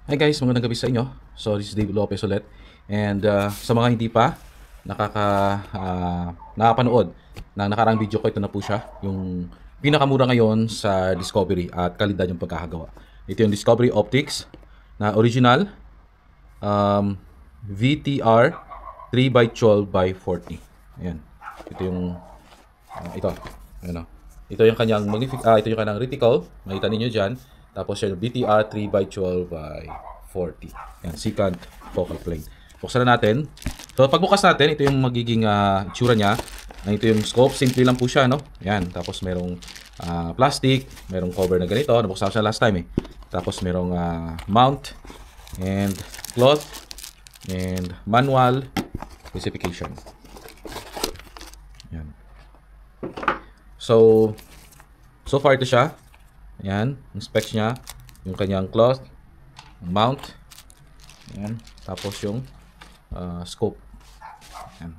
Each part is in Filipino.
Hi guys, magandang gabi sa inyo. So this is David Lopez ulit. And sa mga hindi pa nakapanood ng nakarang video ko, ito na po siya. Yung pinakamura ngayon sa Discovery at kalidad yung pagkakagawa. Ito yung Discovery Optics na original VTR 3x12x40. Ayan. Ito yung ito. Ayan o. Ito yung kanyang ito yung kanyang reticle. Makita niyo diyan. Tapos yung BTR 3x12x40. Yan, secant focal plane. Buksan na natin. So pagbukas natin, ito yung magiging itsura niya. Ito yung scope, simple lang po siya, no? Yan, tapos merong plastic, merong cover na ganito. Nabuksan ko siya last time eh. Tapos merong mount and cloth and manual specification. Yan. So far ito siya. Ayan, yung specs niya, yung kanyang cloth, mount, ayan, tapos yung scope. Ayan.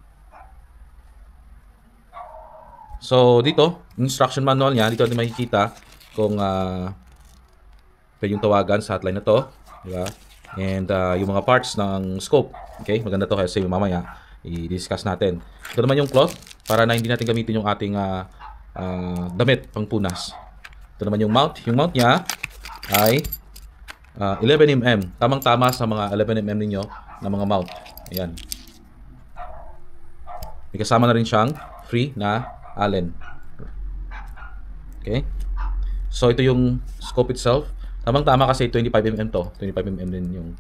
So dito, instruction manual niya, dito natin makikita kung pwede yung tawagan sa hotline na to, di ba? And yung mga parts ng scope. Okay, maganda to kasi mamaya i-discuss natin. Ito naman yung cloth para na hindi natin gamitin yung ating damit pang punas. Ito naman yung mount. Yung mount niya ay 11mm. Tamang-tama sa mga 11mm ninyo na mga mount. Ayan. May kasama na rin siyang free na Allen. Okay. So ito yung scope itself. Tamang-tama kasi 25mm to. 25mm din yung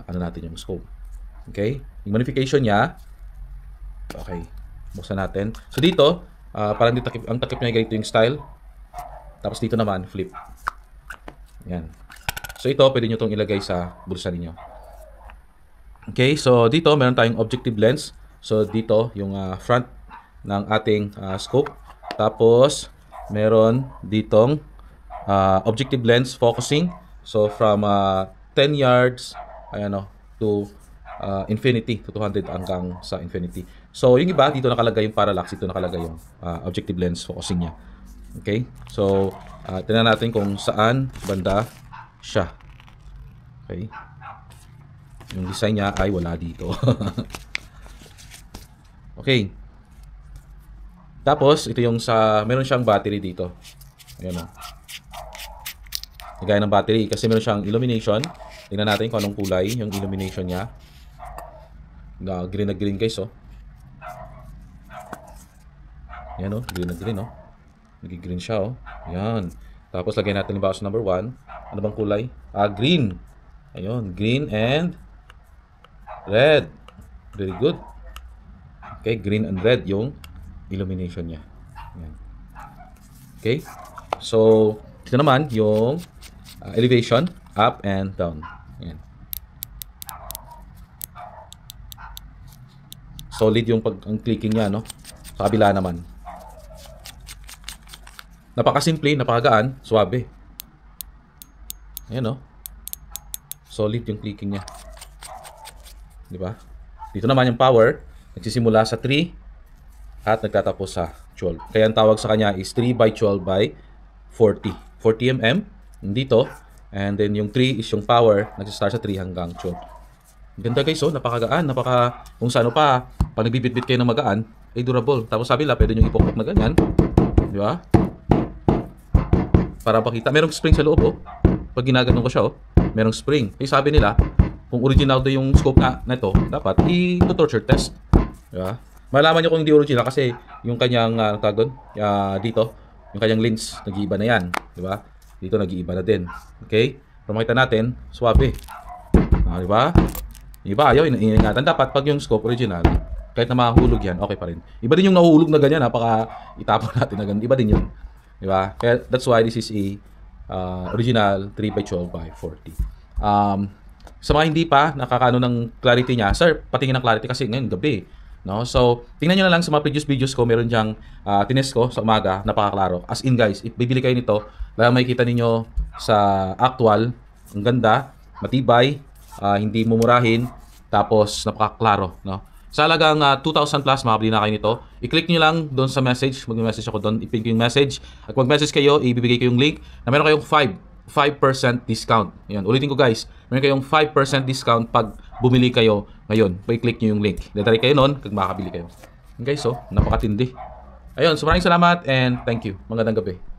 ano natin yung scope. Okay. Yung modification niya. Okay. Buksan natin. So dito, parang dito, ang takip niya ganito yung style. Tapos dito naman, flip. Yan. So ito, pwede nyo itong ilagay sa bulsa ninyo. Okay, so dito, meron tayong objective lens. So dito, yung front ng ating scope. Tapos, meron ditong objective lens focusing. So from 10 yards, ayan o, to infinity, to 200 hanggang sa infinity. So yung iba, dito nakalagay yung parallax, dito nakalagay yung objective lens focusing niya. Okay, so tingnan natin kung saan banda siya. Okay, yung design niya ay wala dito. Okay, tapos ito yung meron siyang battery dito. Ayan o, lagay ng battery kasi meron siyang illumination. Tingnan natin kung anong kulay yung illumination niya. Green na green guys oh. Ayan o, green na green oh. Nag-green siya oh. Ayan. Tapos lagyan natin yung baso number 1. Ano bang kulay? Green. Ayun, green and red. Very good. Okay, green and red yung illumination niya. Ayan. Okay. So, ito naman yung elevation, up and down. Ayan. Solid yung ang clicking niya, no? Sa kabila naman. Napakasimple, napakagaan, suwabe. Ayan, no? Solid yung clicking niya. Di ba? Dito naman yung power, nagsisimula sa 3 at nagtatapos sa 12. Kaya ang tawag sa kanya is 3x12x40. 40mm dito. And then yung 3 is yung power, nagsistart sa 3 hanggang 12. Ganda guys, oh, napakagaan, kung saan pa, pag nagbibitbit kayo ng magaan, ay durable. Tapos sabi la, pwede nyo ipokpok na ganyan. Di ba? Para pakita. Merong spring sa loob, oh. Pag ginaganon ko siya, oh, merong spring. Eh, sabi nila, kung original do yung scope na ito, dapat i-torture test. Diba? Malaman nyo kung hindi original kasi yung kanyang dito, yung kanyang lens, nag-iiba na yan. Diba? Dito, nag-iiba na din. Okay? Pero makita natin, swabe. Diba? Iba, ayaw, iingatan. Dapat pag yung scope original, kahit na mahulog yan, okay pa rin. Iba din yung nahuhulog na ganyan, napaka itapon natin na ganyan. Iba din yun. Diba? Kaya that's why this is a original 3x12x40. Sa mga hindi pa nakakaano ng clarity niya, sir, patingin ng clarity kasi ngayon gabi. No? So, tingnan niyo na lang sa mga previous videos ko, meron diyang tinest ko sa umaga, napakaklaro. As in guys, if bibili kayo nito, makikita niyo sa actual, ang ganda, matibay, hindi mumurahin, tapos napakaklaro, no? Sa halagang 2,000 plus, makabili na kayo nito. I-click nyo lang doon sa message. Mag-message ako doon. I-pin ko yung message. At mag-message kayo, ibibigay ko yung link na meron kayong 5% discount. Yan, ulitin ko guys, meron kayong 5% discount pag bumili kayo ngayon. Pa-click nyo yung link. Dadali kayo nun kung makakabili kayo. Guys, napakatindi. Ayun, so maraming salamat and thank you. Magandang gabi.